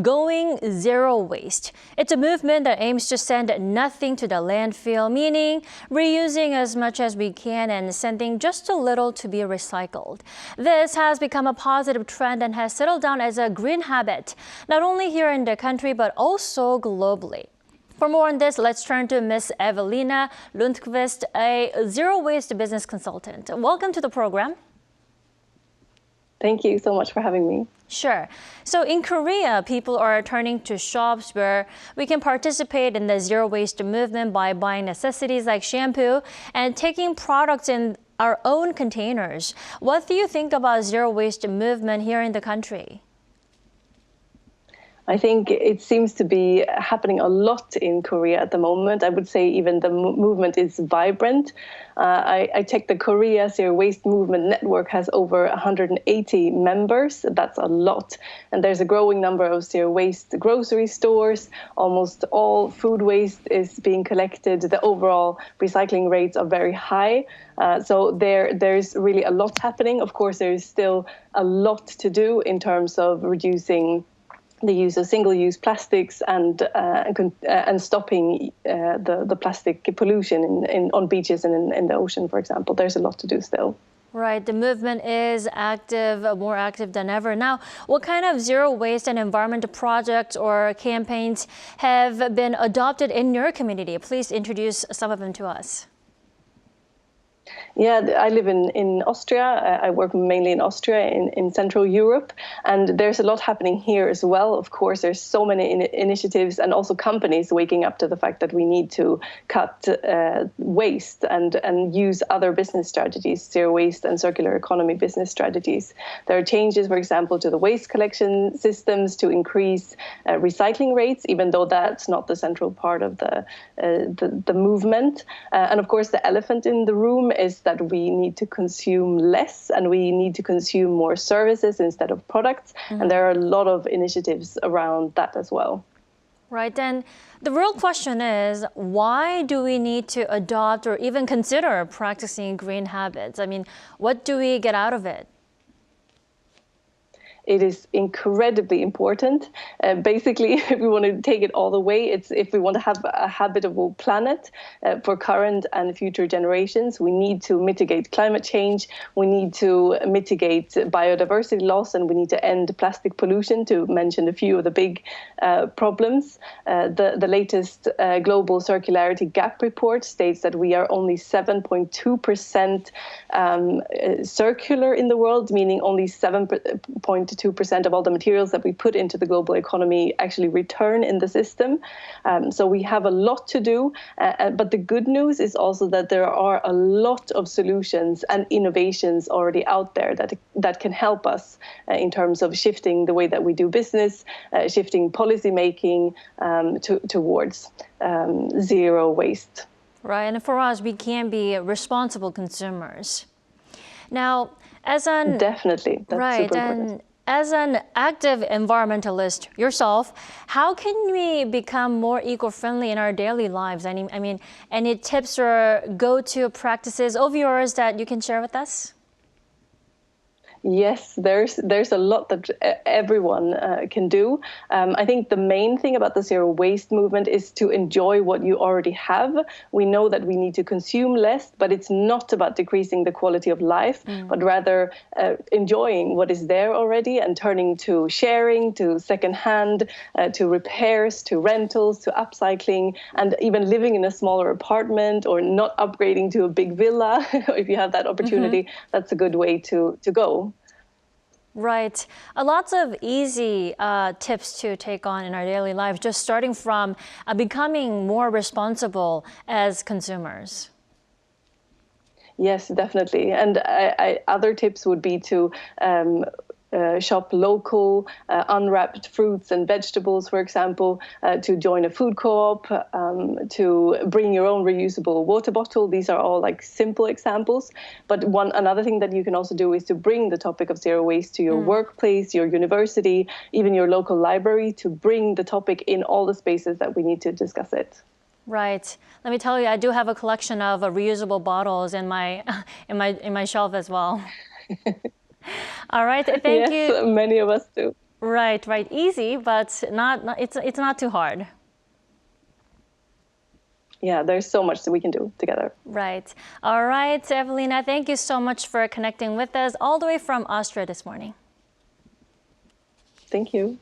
going zero waste. It's a movement that aims to send nothing to the landfill, meaning reusing as much as we can and sending just a little to be recycled. This has become a positive trend and has settled down as a green habit, not only here in the country, but also globally. For more on this, let's turn to Ms. Evelina Lundqvist, a zero-waste business consultant. Welcome to the program. Thank you so much for having me. Sure. So in Korea, people are turning to shops where we can participate in the zero-waste movement by buying necessities like shampoo and taking products in our own containers. What do you think about zero-waste movement here in the country? I think it seems to be happening a lot in Korea at the moment. I would say even the movement is vibrant. I checked the Korea Zero Waste Movement Network has over 180 members. That's a lot. And there's a growing number of zero waste grocery stores. Almost all food waste is being collected. The overall recycling rates are very high. So there's really a lot happening. Of course, there is still a lot to do in terms of reducing the use of single-use plastics and stopping the plastic pollution on beaches and in the ocean, for example. There's a lot to do still. Right, the movement is active, more active than ever. Now, what kind of zero waste and environmental projects or campaigns have been adopted in your community? Please introduce some of them to us. Yeah, I live in Austria. I work mainly in Austria, in Central Europe, and there's a lot happening here as well. Of course, there's so many initiatives and also companies waking up to the fact that we need to cut waste and use other business strategies, zero waste and circular economy business strategies. There are changes, for example, to the waste collection systems to increase recycling rates, even though that's not the central part of the movement. And of course, the elephant in the room is that we need to consume less and we need to consume more services instead of products. And there are a lot of initiatives around that as well. Right, and the real question is, why do we need to adopt or even consider practicing green habits? I mean, what do we get out of it? It is incredibly important. Basically, if we want to take it all the way, it's if we want to have a habitable planet for current and future generations, we need to mitigate climate change, we need to mitigate biodiversity loss, and we need to end plastic pollution, to mention a few of the big problems. The latest Global Circularity Gap report states that we are only 7.2% circular in the world, meaning only 7.2% of all the materials that we put into the global economy actually return in the system. So we have a lot to do. But the good news is also that there are a lot of solutions and innovations already out there that can help us in terms of shifting the way that we do business, shifting policy making towards zero waste. Right, and for us, we can be responsible consumers. Now, as an definitely, that's super important. As an active environmentalist yourself, how can we become more eco-friendly in our daily lives? I mean, any tips or go-to practices of yours that you can share with us? Yes, there's a lot that everyone can do. I think the main thing about the zero waste movement is to enjoy what you already have. We know that we need to consume less, but it's not about decreasing the quality of life, but rather enjoying what is there already and turning to sharing, to secondhand, to repairs, to rentals, to upcycling, and even living in a smaller apartment or not upgrading to a big villa. If you have that opportunity, that's a good way to go. Right. Lots of easy tips to take on in our daily lives, just starting from becoming more responsible as consumers. Yes, definitely. And other tips would be to shop local, unwrapped fruits and vegetables, for example, to join a food co-op, to bring your own reusable water bottle. These are all like simple examples. But another thing that you can also do is to bring the topic of zero waste to your workplace, your university, even your local library, to bring the topic in all the spaces that we need to discuss it. Right. Let me tell you, I do have a collection of reusable bottles in my shelf as well. All right, thank you. Yes, many of us do. Right, right. Easy, but it's not too hard. Yeah, there's so much that we can do together. Right. All right, Evelina, thank you so much for connecting with us all the way from Austria this morning. Thank you.